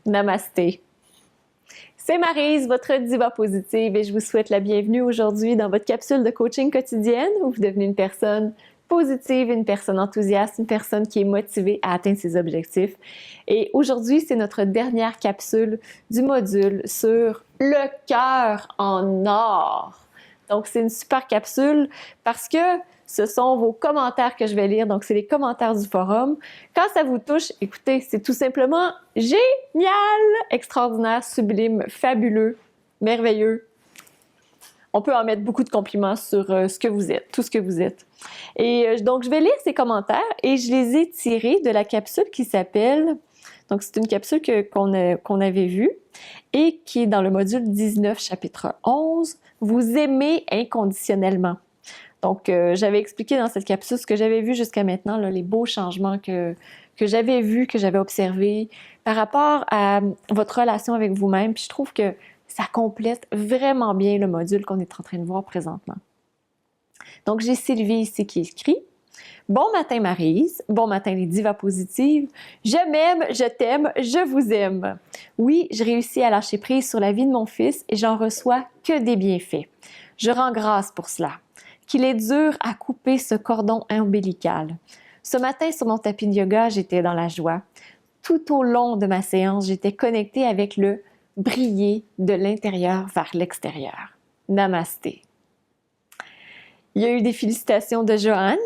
Namasté. C'est Maryse, votre diva positive, et je vous souhaite la bienvenue aujourd'hui dans votre capsule de coaching quotidienne où vous devenez une personne positive, une personne enthousiaste, une personne qui est motivée à atteindre ses objectifs. Et aujourd'hui, c'est notre dernière capsule du module sur le cœur en or. Donc, c'est une super capsule parce que ce sont vos commentaires que je vais lire. Donc, c'est les commentaires du forum. Quand ça vous touche, écoutez, c'est tout simplement génial, extraordinaire, sublime, fabuleux, merveilleux. On peut en mettre beaucoup de compliments sur ce que vous êtes, tout ce que vous êtes. Et donc, je vais lire ces commentaires et je les ai tirés de la capsule qui s'appelle... Donc, c'est une capsule qu'on avait vue et qui est dans le module 19, chapitre 11, « Vous aimez inconditionnellement ». Donc, j'avais expliqué dans cette capsule ce que j'avais vu jusqu'à maintenant, là, les beaux changements que j'avais vus, que j'avais observés par rapport à votre relation avec vous-même. Puis je trouve que ça complète vraiment bien le module qu'on est en train de voir présentement. Donc, j'ai Sylvie ici qui écrit « Bon matin Maryse, bon matin les divas positives, je m'aime, je t'aime, je vous aime. Oui, je réussis à lâcher prise sur la vie de mon fils et j'en reçois que des bienfaits. Je rends grâce pour cela. Qu'il est dur à couper ce cordon ombilical. Ce matin, sur mon tapis de yoga, j'étais dans la joie. Tout au long de ma séance, j'étais connectée avec le briller de l'intérieur vers l'extérieur. Namasté. Il y a eu des félicitations de Joanne.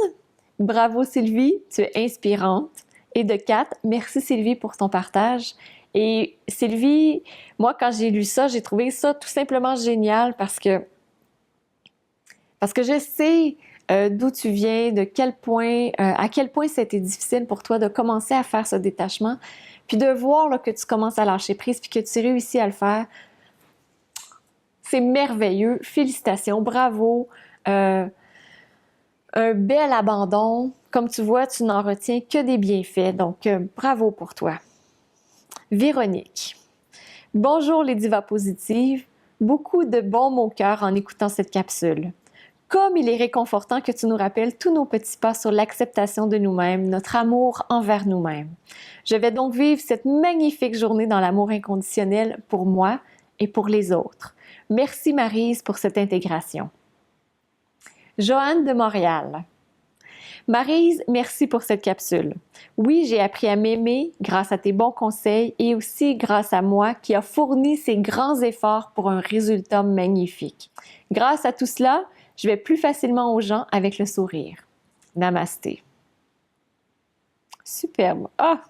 Bravo Sylvie, tu es inspirante. Et de Kat, merci Sylvie pour ton partage. Et Sylvie, moi quand j'ai lu ça, j'ai trouvé ça tout simplement génial parce que je sais d'où tu viens, à quel point c'était difficile pour toi de commencer à faire ce détachement, puis de voir là, que tu commences à lâcher prise, puis que tu réussis à le faire. C'est merveilleux. Félicitations, bravo. Un bel abandon. Comme tu vois, tu n'en retiens que des bienfaits. Donc, bravo pour toi. Véronique. Bonjour les divas positives. Beaucoup de baume au cœur en écoutant cette capsule. Comme il est réconfortant que tu nous rappelles tous nos petits pas sur l'acceptation de nous-mêmes, notre amour envers nous-mêmes. Je vais donc vivre cette magnifique journée dans l'amour inconditionnel pour moi et pour les autres. Merci Maryse pour cette intégration. Joanne de Montréal. Maryse, merci pour cette capsule. Oui, j'ai appris à m'aimer grâce à tes bons conseils et aussi grâce à moi qui a fourni ces grands efforts pour un résultat magnifique. Grâce à tout cela, je vais plus facilement aux gens avec le sourire. Namasté. Superbe. Ah!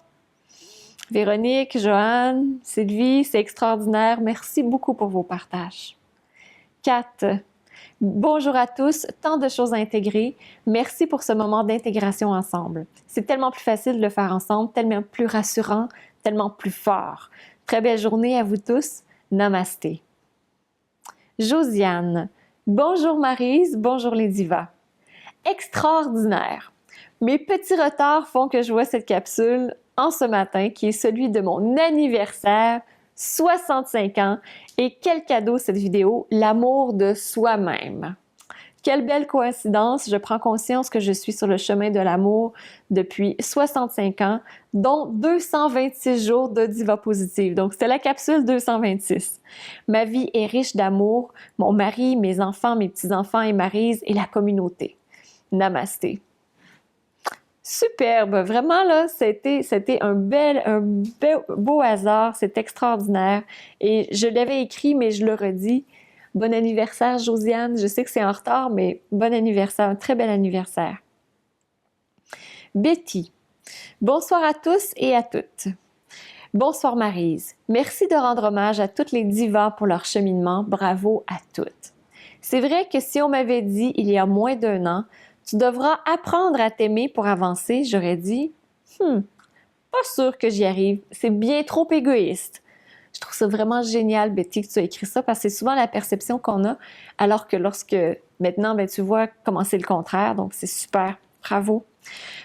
Véronique, Joanne, Sylvie, c'est extraordinaire. Merci beaucoup pour vos partages. Kat. Bonjour à tous, tant de choses à intégrer. Merci pour ce moment d'intégration ensemble. C'est tellement plus facile de le faire ensemble, tellement plus rassurant, tellement plus fort. Très belle journée à vous tous. Namasté. Josiane. Bonjour Maryse, bonjour les divas. Extraordinaire! Mes petits retards font que je vois cette capsule en ce matin qui est celui de mon anniversaire, 65 ans. Et quel cadeau cette vidéo, l'amour de soi-même. Quelle belle coïncidence, je prends conscience que je suis sur le chemin de l'amour depuis 65 ans, dont 226 jours de diva positive. Donc, c'était la capsule 226. Ma vie est riche d'amour, mon mari, mes enfants, mes petits-enfants et Maryse et la communauté. Namasté. Superbe! Vraiment, là, c'était un beau hasard, c'est extraordinaire. Et je l'avais écrit, mais je le redis. Bon anniversaire, Josiane. Je sais que c'est en retard, mais bon anniversaire, un très bel anniversaire. Betty. Bonsoir à tous et à toutes. Bonsoir Maryse. Merci de rendre hommage à toutes les divas pour leur cheminement. Bravo à toutes. C'est vrai que si on m'avait dit il y a moins d'1 an, tu devras apprendre à t'aimer pour avancer, j'aurais dit pas sûr que j'y arrive, c'est bien trop égoïste. Je trouve ça vraiment génial, Betty, que tu as écrit ça, parce que c'est souvent la perception qu'on a, alors que maintenant, tu vois comment c'est le contraire, donc c'est super, bravo.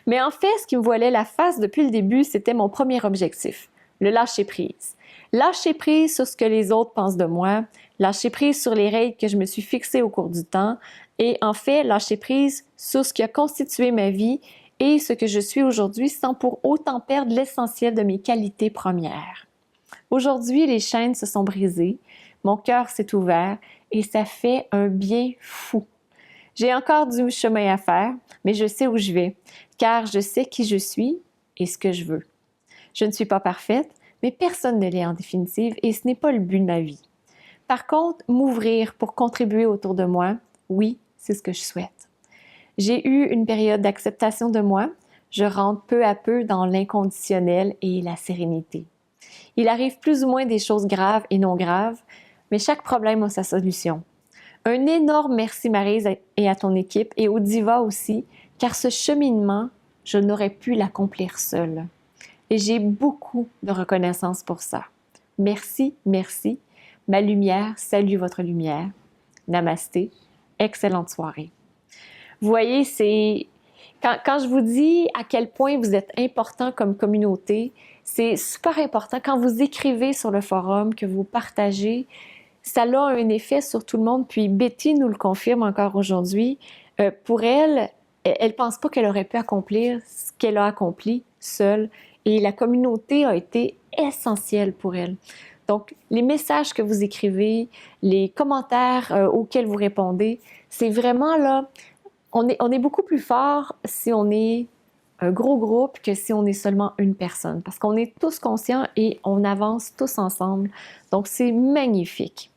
Mais en fait, ce qui me voilait la face depuis le début, c'était mon premier objectif, le lâcher-prise. Lâcher prise sur ce que les autres pensent de moi, lâcher prise sur les règles que je me suis fixées au cours du temps, et en fait, lâcher prise sur ce qui a constitué ma vie et ce que je suis aujourd'hui sans pour autant perdre l'essentiel de mes qualités premières. Aujourd'hui, les chaînes se sont brisées, mon cœur s'est ouvert et ça fait un bien fou. J'ai encore du chemin à faire, mais je sais où je vais, car je sais qui je suis et ce que je veux. Je ne suis pas parfaite, mais personne ne l'est en définitive et ce n'est pas le but de ma vie. Par contre, m'ouvrir pour contribuer autour de moi, oui, c'est ce que je souhaite. J'ai eu une période d'acceptation de moi. Je rentre peu à peu dans l'inconditionnel et la sérénité. Il arrive plus ou moins des choses graves et non graves, mais chaque problème a sa solution. Un énorme merci Maryse et à ton équipe et au Diva aussi, car ce cheminement, je n'aurais pu l'accomplir seule. Et j'ai beaucoup de reconnaissance pour ça. Merci, merci. Ma lumière salue votre lumière. Namasté. Excellente soirée. Vous voyez, c'est quand je vous dis à quel point vous êtes important comme communauté, c'est super important. Quand vous écrivez sur le forum, que vous partagez, ça a un effet sur tout le monde. Puis Betty nous le confirme encore aujourd'hui. Pour elle, elle pense pas qu'elle aurait pu accomplir ce qu'elle a accompli seule. Et la communauté a été essentielle pour elle. Donc, les messages que vous écrivez, les commentaires auxquels vous répondez, c'est vraiment là, on est beaucoup plus fort si on est un gros groupe que si on est seulement une personne, parce qu'on est tous conscients et on avance tous ensemble. Donc, c'est magnifique.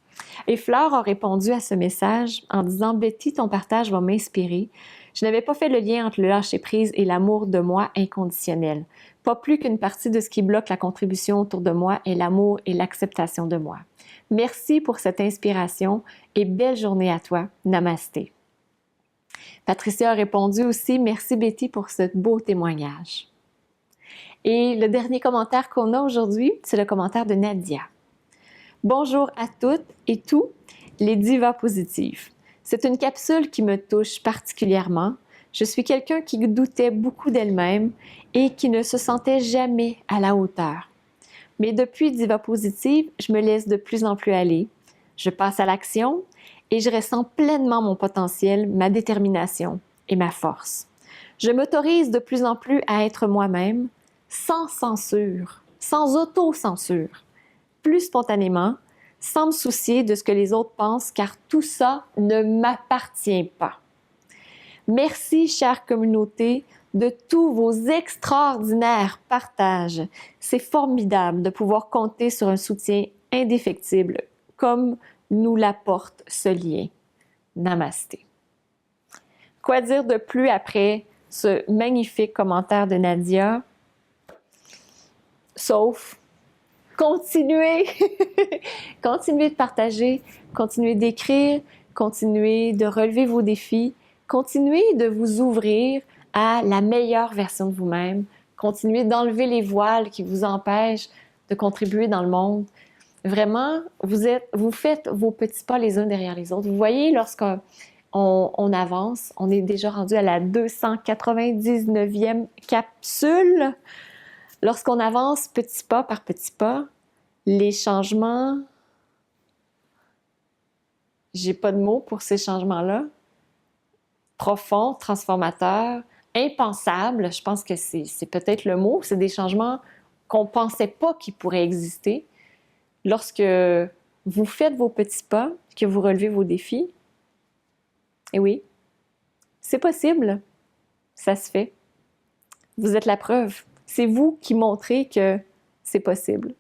Et Fleur a répondu à ce message en disant « Betty, ton partage va m'inspirer. Je n'avais pas fait le lien entre le lâcher-prise et l'amour de moi inconditionnel. Pas plus qu'une partie de ce qui bloque la contribution autour de moi est l'amour et l'acceptation de moi. Merci pour cette inspiration et belle journée à toi. Namasté. » Patricia a répondu aussi « Merci Betty pour ce beau témoignage. » Et le dernier commentaire qu'on a aujourd'hui, c'est le commentaire de Nadia. Bonjour à toutes et tous les divas positives. C'est une capsule qui me touche particulièrement. Je suis quelqu'un qui doutait beaucoup d'elle-même et qui ne se sentait jamais à la hauteur. Mais depuis Diva Positive, je me laisse de plus en plus aller. Je passe à l'action et je ressens pleinement mon potentiel, ma détermination et ma force. Je m'autorise de plus en plus à être moi-même, sans censure, sans auto-censure, plus spontanément, sans me soucier de ce que les autres pensent, car tout ça ne m'appartient pas. Merci, chère communauté, de tous vos extraordinaires partages. C'est formidable de pouvoir compter sur un soutien indéfectible, comme nous l'apporte ce lien. Namasté. Quoi dire de plus après ce magnifique commentaire de Nadia? Sauf continuez, continuez de partager, continuez d'écrire, continuez de relever vos défis, continuez de vous ouvrir à la meilleure version de vous-même, continuez d'enlever les voiles qui vous empêchent de contribuer dans le monde. Vraiment, vous faites vos petits pas les uns derrière les autres. Vous voyez, lorsqu'on avance, on est déjà rendu à la 299e capsule. Lorsqu'on avance petit pas par petit pas, les changements, j'ai pas de mots pour ces changements-là, profonds, transformateurs, impensables, je pense que c'est peut-être le mot, c'est des changements qu'on pensait pas qu'ils pourraient exister. Lorsque vous faites vos petits pas, que vous relevez vos défis, et oui, c'est possible, ça se fait. Vous êtes la preuve. C'est vous qui montrez que c'est possible.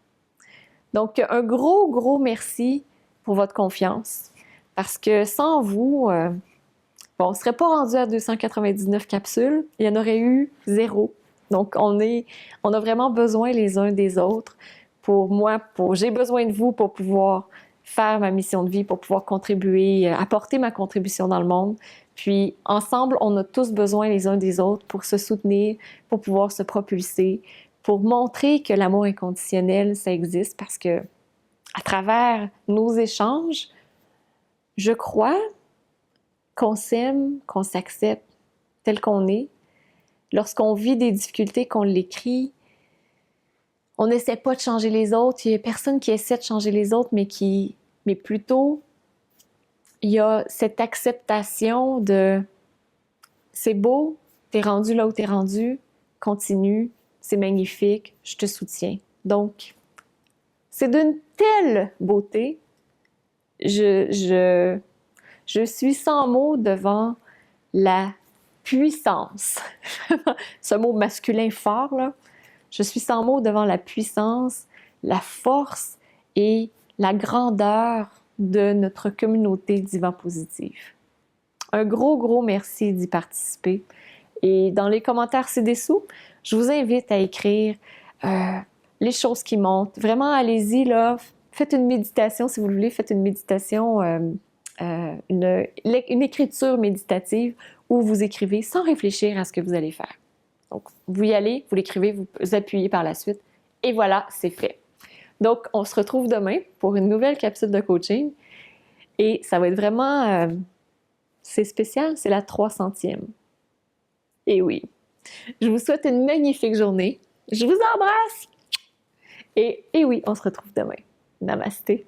Donc, un gros, gros merci pour votre confiance. Parce que sans vous, on ne serait pas rendu à 299 capsules. Il y en aurait eu 0. Donc, on a vraiment besoin les uns des autres. J'ai besoin de vous pour pouvoir faire ma mission de vie, pour pouvoir contribuer, apporter ma contribution dans le monde. Puis, ensemble, on a tous besoin les uns des autres pour se soutenir, pour pouvoir se propulser, pour montrer que l'amour inconditionnel, ça existe parce que, à travers nos échanges, je crois qu'on s'aime, qu'on s'accepte tel qu'on est. Lorsqu'on vit des difficultés, qu'on l'écrit, on n'essaie pas de changer les autres. Il n'y a personne qui essaie de changer les autres, mais plutôt, il y a cette acceptation de « c'est beau, t'es rendu là où t'es rendu, continue, c'est magnifique, je te soutiens. » Donc, C'est d'une telle beauté. Je suis sans mots devant la puissance. Ce mot masculin fort, là. Je suis sans mots devant la puissance, la force et la grandeur de notre communauté Diva Positive. Un gros merci d'y participer. Et dans les commentaires ci-dessous, je vous invite à écrire les choses qui montent. Vraiment, allez-y, là. Faites une méditation si vous le voulez. Faites une méditation, une écriture méditative où vous écrivez sans réfléchir à ce que vous allez faire. Donc, vous y allez, vous l'écrivez, vous appuyez par la suite. Et voilà, c'est fait. Donc, on se retrouve demain pour une nouvelle capsule de coaching. Et ça va être vraiment... c'est spécial, c'est la 300e. Et oui, je vous souhaite une magnifique journée. Je vous embrasse! Et oui, on se retrouve demain. Namasté!